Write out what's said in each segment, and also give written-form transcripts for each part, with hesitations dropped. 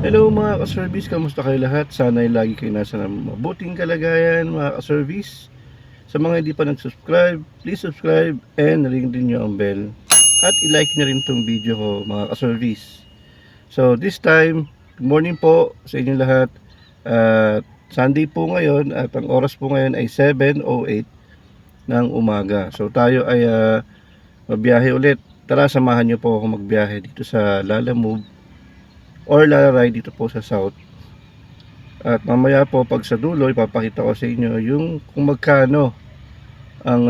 Hello mga ka-service, kamusta kayo lahat? Sana ay lagi kayo nasa mabuting kalagayan mga ka-service. Sa mga hindi pa nag-subscribe, please subscribe and ring din nyo ang bell. At i-like nyo rin itong video ko mga ka-service. So this time, good morning po sa inyo lahat. Sunday po ngayon at ang oras po ngayon ay 7:08 ng umaga. So tayo ay mabiyahe ulit. Tara, samahan nyo po ako magbiyahe dito sa Lalamove or Lalaray dito po sa South. At mamaya po pag sa dulo ipapakita ko sa inyo yung kung magkano ang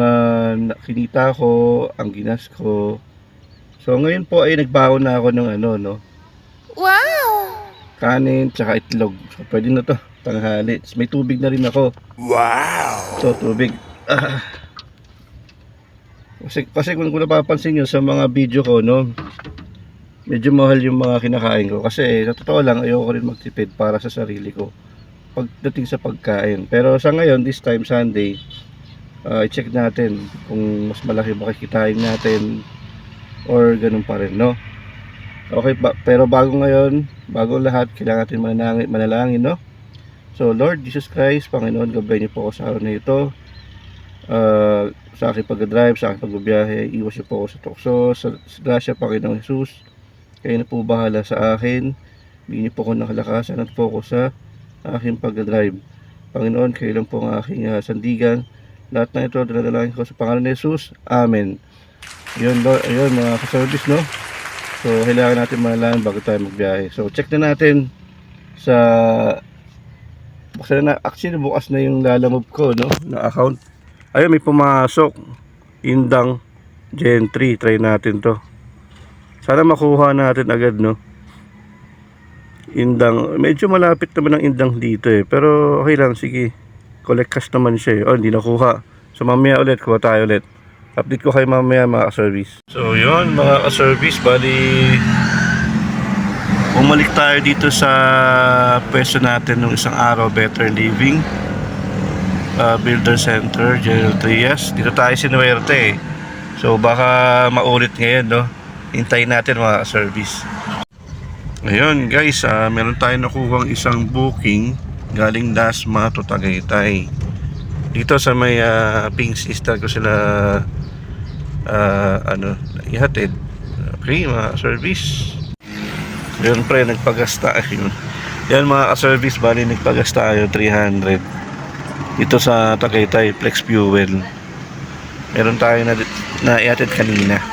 kinita ko, ang ginas ko. So ngayon po ay nagbaon na ako ng Wow! kanin tsaka itlog. So pwede na to tanghali. May tubig na rin ako. Wow! So tubig. Kasi kung napapansin nyo sa mga video ko, medyo mahal yung mga kinakain ko kasi sa totoo lang ayoko rin magtipid para sa sarili ko pagdating sa pagkain. Pero sa ngayon, this time Sunday, i-check natin kung mas malaki ba kikitain natin or ganun pa rin, Okay, pero bago lahat, kailangan natin manalangin, So Lord Jesus Christ, Panginoon, gabayan niyo po ako sa araw na ito. Sa aking pag-drive, sa aking pagbibiyahe, iwas niyo po ako sa tukso, sa grasya, Panginoong Jesus. Kayo na po bahala sa akin. Bigyan niyo po ako ng kalakasan at focus sa aking pag-drive. Panginoon, kayo lang po ang aking sandigan. Lahat na ito, daladalahin ko sa pangalan ni Jesus. Amen. Yun, ayun mga ka-service, So, kailangan natin malaman bago tayo magbiyahe. So, check na natin sa actually, bukas na yung Lalamove ko, na account. Ayun, may pumasok. Indang Gen 3. Try natin to. Sana makuha natin agad, Indang, medyo malapit naman ang Indang dito pero okay lang, sige. Collect cash naman siya hindi nakuha. So mamaya ulit, kuha tayo ulit. Update ko kayo mamaya mga ka-service. So yun mga ka-service, bali bumalik tayo dito sa pwesto natin nung isang araw, Better Living Builder Center, General Trias. Dito tayo sinuwerte So baka maulit ngayon, hintayin natin mga service. Ayun guys, meron tayong nakuhang isang booking galing Dasma to Tagaytay. Dito sa may pink sister ko sila ihatid. Okay mga service. Ayun pre, nagpagasta ayun. Yan mga service, bali nagpagasta tayo 300 dito sa Tagaytay Flex Fuel. Meron tayo na ihatid kanina.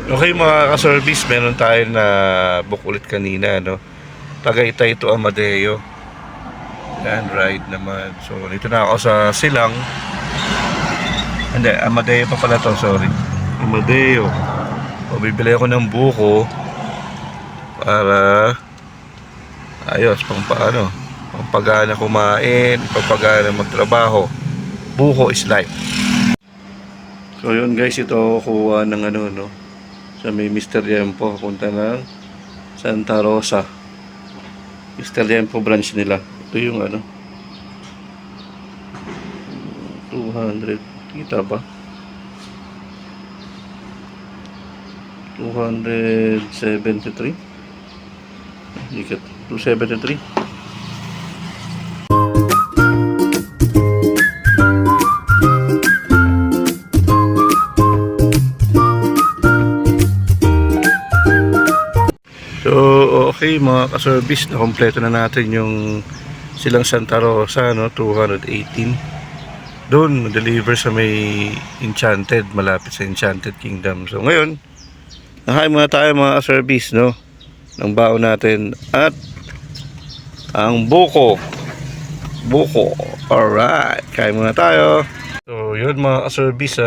Okay mga ka-service, meron tayo na book ulit kanina, Tagaytay to Amadeo. Yan, ride naman. So, dito na ako sa Silang. Hindi, Amadeo pa pala to, sorry. Amadeo. O, bibili ako ng buko para ayos, pampagana kumain, pampagana magtrabaho. Buko is life. So, yun guys, ito kuha ng sa may Mr. Yempo, punta ng Santa Rosa. Mr. Yempo branch nila. Ito yung 200. Kita ba? 273. Ikat. 273. So, okay mga ka-service, na kompleto na natin yung Silang Santa Rosa, 218. Doon, deliver sa may Enchanted, malapit sa Enchanted Kingdom. So, ngayon, nakain muna tayo mga ka-service, ng baon natin at ang buko. Alright, kain muna tayo. So, yun mga ka-service,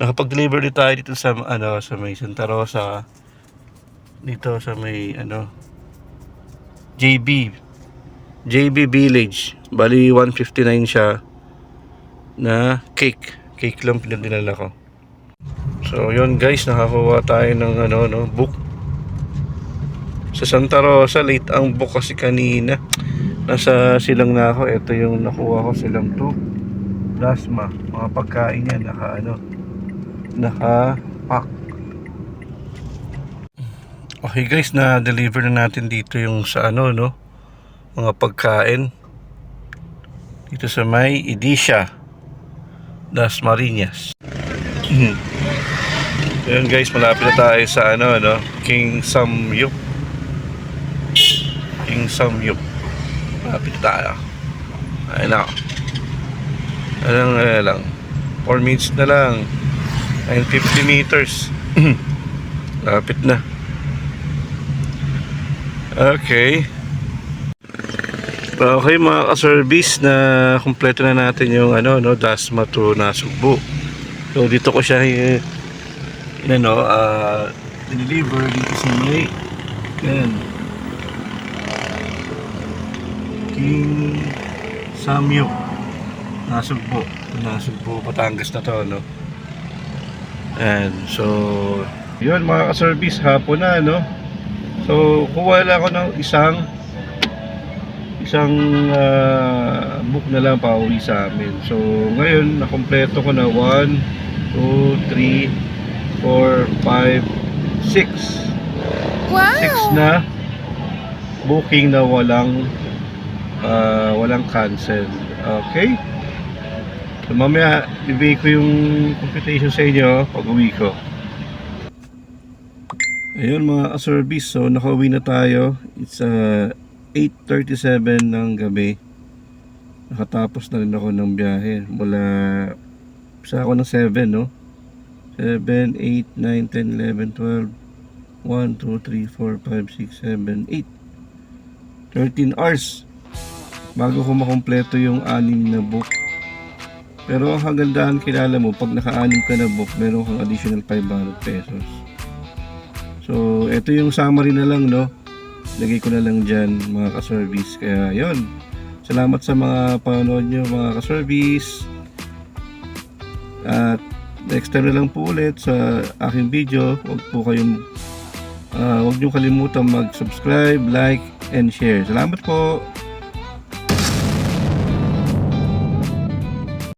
nakapag-deliver din tayo dito sa, sa may Santa Rosa. Dito sa may JB Village. Bali 159 siya na cake lang pinadala ko. So yun guys, nakakuha tayo ng book sa Santa Rosa. Late ang book kasi kanina. Nasa Silang na ako. Ito yung nakuha ko, Silang to Dasma. Mga pagkain yan naka pack. Okay guys, na-deliver na natin dito yung sa ano, no? Mga pagkain. Dito sa may Edisha, Las Marinas. Ayun guys, malapit na tayo sa ano, no? King Samyup. King Samyup. Malapit na tayo. Ayun na. Ayun lang. 4 minutes na lang. 950 meters. Lapit na. Okay. Okay mga ka-service, na kumpleto na natin yung ano, no, Dasma to Nasugbu. So dito ko siya deliver dito sa may King Samyup Nasugbu. Nasugbu, Batangas na to, no. And so yun mga ka-service, hapon na, no. So kuha lang ako ng isang book na lang pa uwi sa amin. So ngayon nakompleto ko na 1, 2, 3, 4, 5, 6. Wow! 6 na booking na walang cancel. Okay? So mamaya ibigay ko yung computation sa inyo pag uwi ko. Ayun mga ka-service, so nakauwi na tayo. It's 8:37 ng gabi. Nakatapos na rin ako ng biyahe. Mula sa ako ng 7, no? 7, 8, 9, 10, 11, 12 1, 2, 3, 4, 5, 6, 7, 8 13 hours bago ko makompleto yung 6 na book. Pero ang kagandahan, kilala mo, pag naka-6 ka na book, meron kang additional 500 pesos. So ito yung summary na lang, no? Lagay ko na lang dyan mga ka-service. Kaya yon, salamat sa mga panonood nyo mga ka-service. At next time na lang po ulit sa aking video. Huwag nyo kalimutan mag-subscribe, like, and share. Salamat po.